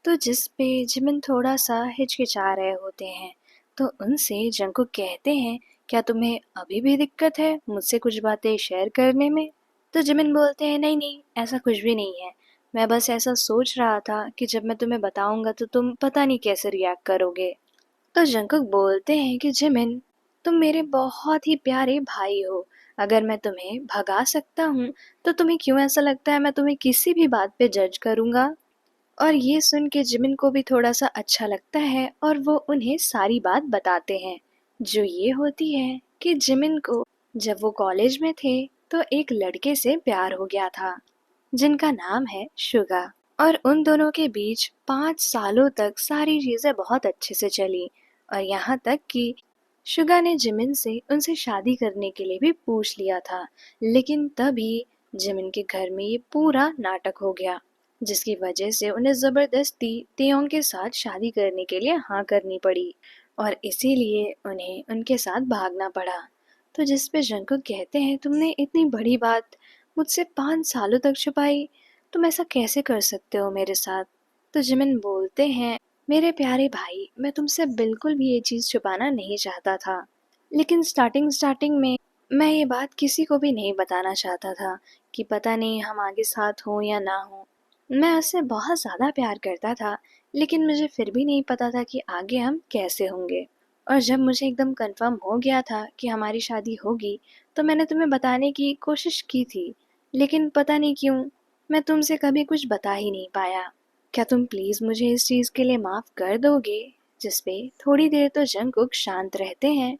तो जिस पे जिमिन थोड़ा सा हिचकिचा रहे होते हैं। तो उनसे जंकुक कहते हैं, क्या तुम्हें अभी भी दिक्कत है मुझसे कुछ बातें शेयर करने में? तो जिमिन बोलते हैं, नहीं नहीं, ऐसा कुछ भी नहीं है। मैं बस ऐसा सोच रहा था कि जब मैं तुम्हें बताऊंगा तो तुम पता नहीं कैसे रिएक्ट करोगे। तो जंकुक बोलते हैं कि जिमिन, तुम मेरे बहुत ही प्यारे भाई हो। अगर मैं तुम्हें भगा सकता हूँ तो तुम्हें क्यों ऐसा लगता है मैं तुम्हें किसी भी बात पे जज करूंगा? और ये सुन के जिमिन को भी थोड़ा सा अच्छा लगता है और वो उन्हें सारी बात बताते हैं। जो ये होती है कि जिमिन को जब वो कॉलेज में थे तो एक लड़के से प्यार हो गया था जिनका नाम है शुगा। और उन दोनों के बीच 5 सालों तक सारी चीजें बहुत अच्छे से चली। और यहाँ तक कि शुगा ने जिमिन से उनसे शादी करने के लिए भी पूछ लिया था। लेकिन तभी जिमिन के घर में ये पूरा नाटक हो गया, जिसकी वजह से उन्हें जबरदस्ती तेयोंग के साथ शादी करने के लिए हाँ करनी पड़ी। और इसीलिए उन्हें उनके साथ भागना पड़ा। तो जिस पे जंकुक कहते हैं, तुमने इतनी बड़ी बात मुझसे 5 सालों तक छुपाई, तुम ऐसा कैसे कर सकते हो मेरे साथ? तो जिमिन बोलते हैं, मेरे प्यारे भाई, मैं तुमसे बिल्कुल भी ये चीज़ छुपाना नहीं चाहता था। लेकिन स्टार्टिंग स्टार्टिंग में मैं ये बात किसी को भी नहीं बताना चाहता था कि पता नहीं हम आगे साथ हों या ना हों। मैं उससे बहुत ज़्यादा प्यार करता था, लेकिन मुझे फिर भी नहीं पता था कि आगे हम कैसे होंगे। और जब मुझे एकदम कंफर्म हो गया था कि हमारी शादी होगी, तो मैंने तुम्हें बताने की कोशिश की थी, लेकिन पता नहीं क्यों मैं तुमसे कभी कुछ बता ही नहीं पाया। क्या तुम प्लीज़ मुझे इस चीज़ के लिए माफ़ कर दोगे? जिस पे थोड़ी देर तो जंकुक शांत रहते हैं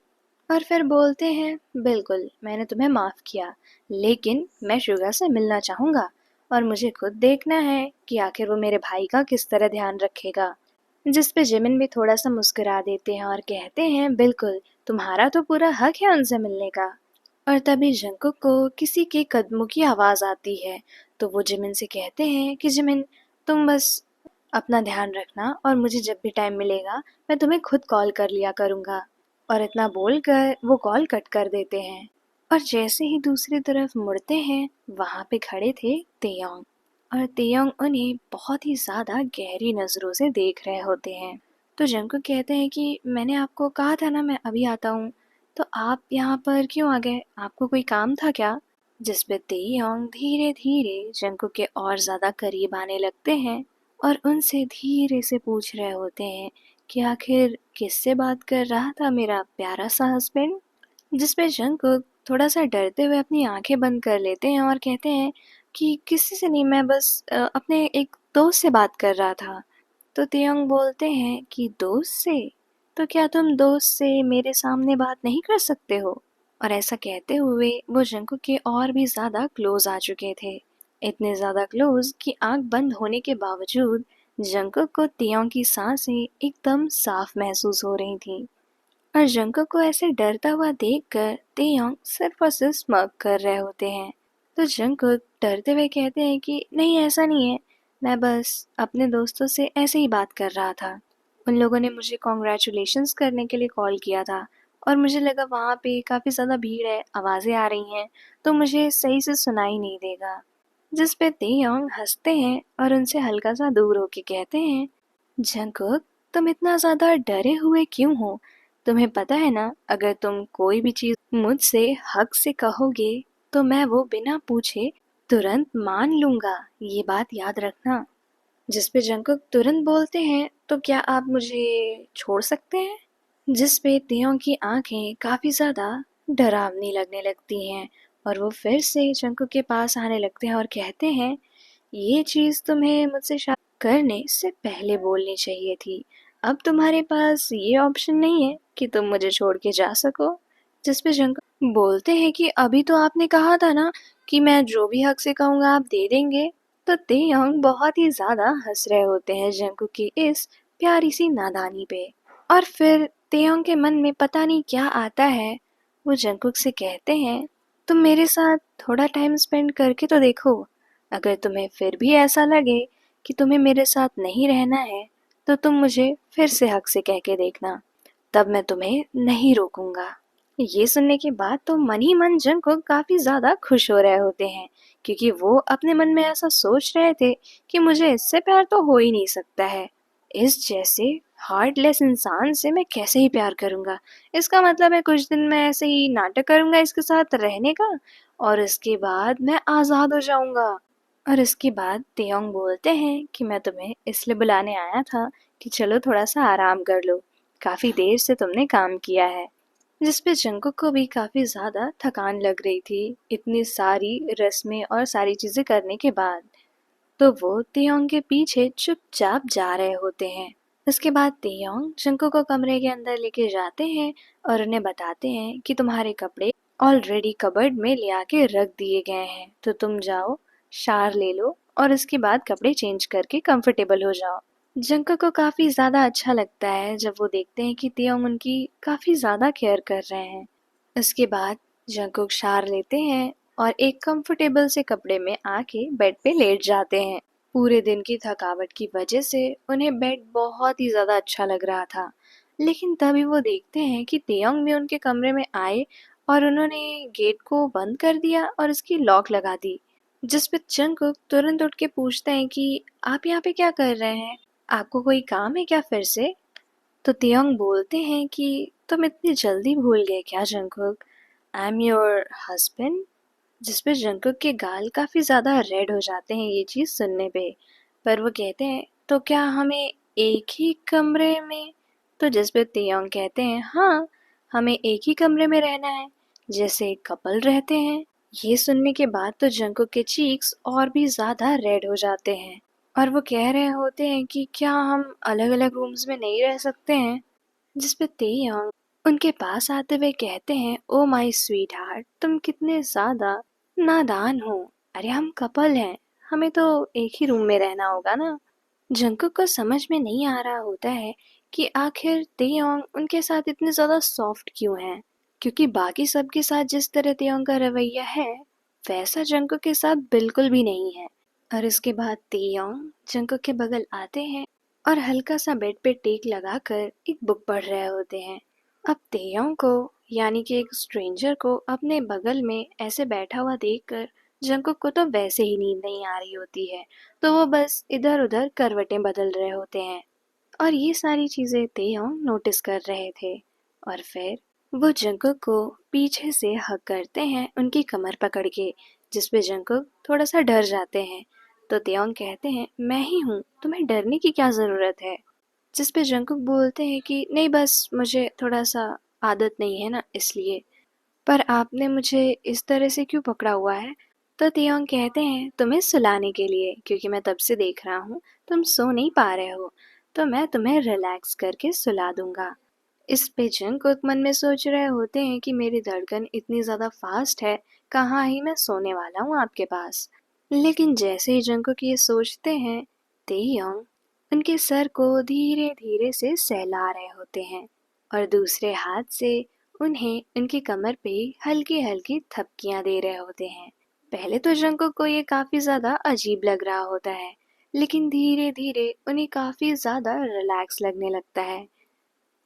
और फिर बोलते हैं, बिल्कुल मैंने तुम्हें माफ़ किया, लेकिन मैं शुगा से मिलना चाहूँगा और मुझे खुद देखना है कि आखिर वो मेरे भाई का किस तरह ध्यान रखेगा। जिस पे जिमिन भी थोड़ा सा मुस्कुरा देते हैं और कहते हैं, बिल्कुल तुम्हारा तो पूरा हक है उनसे मिलने का। और तभी जंकुक को किसी के कदमों की आवाज़ आती है। तो वो जिमिन से कहते हैं कि जिमिन, तुम बस अपना ध्यान रखना और मुझे जब भी टाइम मिलेगा मैं तुम्हें खुद कॉल कर लिया करूँगा। और इतना बोलकर वो कॉल कट कर देते हैं। और जैसे ही दूसरी तरफ मुड़ते हैं, वहाँ पे खड़े थे तेयोंग। और तेयोंग उन्हें बहुत ही ज़्यादा गहरी नज़रों से देख रहे होते हैं। तो जंकुक कहते हैं कि मैंने आपको कहा था ना मैं अभी आता हूँ, तो आप यहाँ पर क्यों आ गए? आपको कोई काम था क्या? जिस पे तेयोंग धीरे धीरे जंकुक के और ज़्यादा करीब आने लगते हैं और उनसे धीरे से पूछ रहे होते हैं कि आखिर किससे बात कर रहा था मेरा प्यारा सा हस्बैंड? जिस पे जंकुक थोड़ा सा डरते हुए अपनी आंखें बंद कर लेते हैं और कहते हैं कि किसी से नहीं, मैं बस अपने एक दोस्त से बात कर रहा था। तो तेयोंग बोलते हैं कि दोस्त से? तो क्या तुम दोस्त से मेरे सामने बात नहीं कर सकते हो? और ऐसा कहते हुए वो जंकुक के और भी ज्यादा क्लोज आ चुके थे। इतने ज्यादा क्लोज कि आंख बंद होने के बावजूद जंकुक को तेयोंग की सांसें एकदम साफ महसूस हो रही थीं। और जंकुक को ऐसे डरता हुआ देखकर तेयोंग सिर्फ और सिर्फ स्mirk कर रहे होते हैं। तो जंकुक डरते हुए कहते हैं कि नहीं, ऐसा नहीं है, मैं बस अपने दोस्तों से ऐसे ही बात कर रहा था। उन लोगों ने मुझे कॉन्ग्रेचुलेशंस करने के लिए कॉल किया था और मुझे लगा वहाँ पे काफ़ी ज़्यादा भीड़ है, आवाज़ें आ रही हैं, तो मुझे सही से सुनाई नहीं देगा। जिस पे तेयोंग हंसते हैं और उनसे हल्का सा दूर होके कहते हैं, जंकुक, तुम इतना ज़्यादा डरे हुए क्यों हो? तुम्हें पता है ना, अगर तुम कोई भी चीज़ मुझसे हक से कहोगे तो मैं वो बिना पूछे तुरंत मान लूँगा, ये बात याद रखना। जिस पे जंकुक तुरंत बोलते हैं, तो क्या आप मुझे छोड़ सकते हैं? जिस पे तेयोंग की आंखें काफ़ी ज़्यादा डरावनी लगने लगती हैं और वो फिर से जंकुक के पास आने लगते हैं और कहते हैं, ये चीज़ तुम्हें मुझसे शादी करने से पहले बोलनी चाहिए थी। अब तुम्हारे पास ये ऑप्शन नहीं है कि तुम मुझे छोड़ के जा सको। जिस पे जंकुक बोलते हैं कि अभी तो आपने कहा था ना कि मैं जो भी हक से कहूँगा आप दे देंगे। तो तेयोंग बहुत ही ज़्यादा हंस रहे होते हैं जंकुक की इस प्यारी सी नादानी पे। और फिर तेयोंग के मन में पता नहीं क्या आता है, वो जंकुक से कहते हैं, तुम मेरे साथ थोड़ा टाइम स्पेंड करके तो देखो। अगर तुम्हें फिर भी ऐसा लगे कि तुम्हें मेरे साथ नहीं रहना है, तो तुम मुझे फिर से हक से कह के देखना, तब मैं तुम्हें नहीं रोकूंगा। ये सुनने के बाद तो मन ही मन जंकुक काफी ज्यादा खुश हो रहे होते हैं क्योंकि वो अपने मन में ऐसा सोच रहे थे कि मुझे इससे प्यार तो हो ही नहीं सकता है। इस जैसे हार्टलेस इंसान से मैं कैसे ही प्यार करूँगा? इसका मतलब है कुछ दिन मैं ऐसे ही नाटक करूँगा इसके साथ रहने का और इसके बाद मैं आज़ाद हो जाऊँगा। और इसके बाद तेयोंग बोलते हैं कि मैं तुम्हें इसलिए बुलाने आया था कि चलो थोड़ा-सा आराम कर लो। काफ़ी देर से तुमने काम किया है। जिस पे जंगकुक को भी काफ़ी ज़्यादा थकान लग रही थी, इतनी सारी रस्में और सारी चीज़ें करने के बाद। तो वो तेयोंग के पीछे चुपचाप जा रहे होते हैं। उसके बाद तेयोंग जंगकुक को कमरे के अंदर लेके जाते हैं और उन्हें बताते हैं कि तुम्हारे कपड़े ऑलरेडी कबर्ड में ले आके रख दिए गए हैं, तो तुम जाओ, शावर ले लो और उसके बाद कपड़े चेंज करके कंफर्टेबल हो जाओ। जंगकुक को काफ़ी ज़्यादा अच्छा लगता है जब वो देखते हैं कि तेयोंग उनकी काफ़ी ज़्यादा केयर कर रहे हैं। उसके बाद जंगकुक शावर लेते हैं और एक कंफर्टेबल से कपड़े में आके बेड पे लेट जाते हैं। पूरे दिन की थकावट की वजह से उन्हें बेड बहुत ही ज़्यादा अच्छा लग रहा था। लेकिन तभी वो देखते हैं कि तेयोंग भी उनके कमरे में आए और उन्होंने गेट को बंद कर दिया और उसकी लॉक लगा दी। जिस पे जंगकुक तुरंत उठ के पूछते हैं कि आप यहाँ पे क्या कर रहे हैं? आपको कोई काम है क्या फिर से? तो तेयोंग बोलते हैं कि तुम इतनी जल्दी भूल गए क्या Jungkook? I am your husband. जिस पे जंगकुक के गाल काफ़ी ज़्यादा रेड हो जाते हैं ये चीज़ सुनने पे। पर वो कहते हैं तो क्या हमें एक ही कमरे में? तो जिस पे तेयोंग कहते हैं हाँ, हमें एक ही कमरे में रहना है, जैसे कपल रहते हैं। ये सुनने के बाद तो जंगकुक के चीक्स और भी ज़्यादा रेड हो जाते हैं और वो कह रहे होते हैं कि क्या हम अलग-अलग रूम्स में नहीं रह सकते हैं? जिस पे तेयोंग उनके पास आते हुए कहते हैं ओ माय स्वीट हार्ट, तुम कितने ज़्यादा नादान हो। अरे हम कपल हैं, हमें तो एक ही रूम में रहना होगा ना। जंगकुक को समझ में नहीं आ रहा होता है कि आखिर तेयोंग उनके साथ इतने ज़्यादा सॉफ्ट क्यों हैं, क्योंकि बाकी सबके साथ जिस तरह तेयोंग का रवैया है वैसा जंगकुक के साथ बिल्कुल भी नहीं है। और इसके बाद तेयोंग जंगकुक के बगल आते हैं और हल्का सा बेड पे टेक लगाकर एक बुक पढ़ रहे होते हैं। अब तेयोंग को यानी कि एक स्ट्रेंजर को अपने बगल में ऐसे बैठा हुआ देखकर जंगकुक को तो वैसे ही नींद नहीं आ रही होती है, तो वो बस इधर उधर करवटें बदल रहे होते हैं और ये सारी चीजें तेयोंग नोटिस कर रहे थे। और फिर वो जंगकुक को पीछे से हग करते हैं उनकी कमर पकड़ के, जिस पे जंगकुक थोड़ा सा डर जाते हैं। तो तेयोंग कहते हैं मैं ही हूँ, तुम्हें डरने की क्या ज़रूरत है? जिस पे जंगकुक बोलते हैं कि नहीं, बस मुझे थोड़ा सा आदत नहीं है ना इसलिए। पर आपने मुझे इस तरह से क्यों पकड़ा हुआ है? तो तियोंग कहते हैं तुम्हें सुलाने के लिए, क्योंकि मैं तब से देख रहा हूँ तुम सो नहीं पा रहे हो, तो मैं तुम्हें रिलैक्स करके सुला दूंगा। इस पे जंगकुक मन में सोच रहे होते हैं कि मेरी धड़कन इतनी ज़्यादा फास्ट है, कहाँ ही मैं सोने वाला हूँ आपके पास। लेकिन जैसे ही जंगकुक ये सोचते हैं, तेयोंग उनके सर को धीरे धीरे से सहला रहे होते हैं और दूसरे हाथ से उन्हें उनकी कमर पे हल्की हल्की थपकियां दे रहे होते हैं। पहले तो जंगकुक को ये काफी ज्यादा अजीब लग रहा होता है, लेकिन धीरे धीरे उन्हें काफी ज्यादा रिलैक्स लगने लगता है।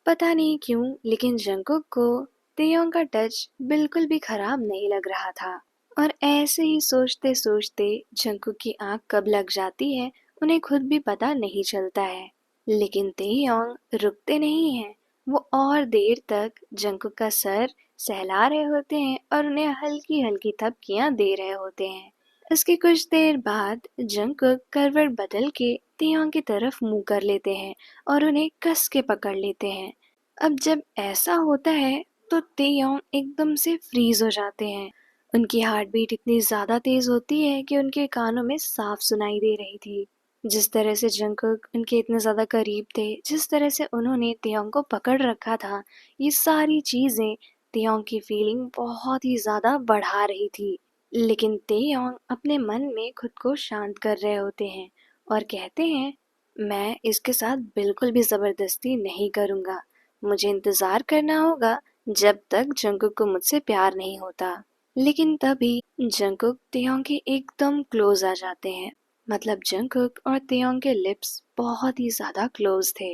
पता नहीं क्यों, लेकिन जंगकुक को तेयोंग का टच बिल्कुल भी खराब नहीं लग रहा था। और ऐसे ही सोचते सोचते जंगकुक की आंख कब लग जाती है उन्हें खुद भी पता नहीं चलता है। लेकिन तेयोंग रुकते नहीं हैं। वो और देर तक जंगकुक का सर सहला रहे होते हैं और उन्हें हल्की हल्की थपकियां दे रहे होते हैं। इसके कुछ देर बाद जंगकुक करवट बदल के तेयोंग की तरफ मुंह कर लेते हैं और उन्हें कस के पकड़ लेते हैं। अब जब ऐसा होता है तो तेयोंग एकदम से फ्रीज हो जाते हैं। उनकी हार्ट बीट इतनी ज्यादा तेज होती है कि उनके कानों में साफ सुनाई दे रही थी। जिस तरह से जंगकुक उनके इतने ज्यादा करीब थे, जिस तरह से उन्होंने तेयोंग को पकड़ रखा था, ये सारी चीजें तेयोंग की फीलिंग बहुत ही ज्यादा बढ़ा रही थी। लेकिन तेयोंग अपने मन में खुद को शांत कर रहे होते हैं और कहते हैं मैं इसके साथ बिल्कुल भी जबरदस्ती नहीं करूंगा। मुझे इंतजार करना होगा जब तक जंगकुक को मुझसे प्यार नहीं होता। लेकिन तभी जंगकुक तेयोंग के एकदम क्लोज आ जाते हैं। मतलब जंगकुक और तेयोंग के लिप्स बहुत ही ज्यादा क्लोज थे।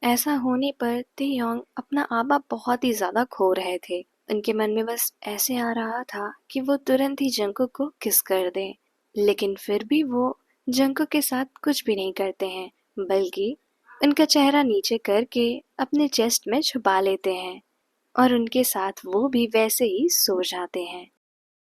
ऐसा होने पर तेयोंग अपना आपा बहुत ही ज्यादा खो रहे थे। उनके मन में बस ऐसे आ रहा था कि वो तुरंत ही जंकुक को किस कर दें, लेकिन फिर भी वो जंकुक के साथ कुछ भी नहीं करते हैं, बल्कि उनका चेहरा नीचे करके अपने चेस्ट में छुपा लेते हैं और उनके साथ वो भी वैसे ही सो जाते हैं।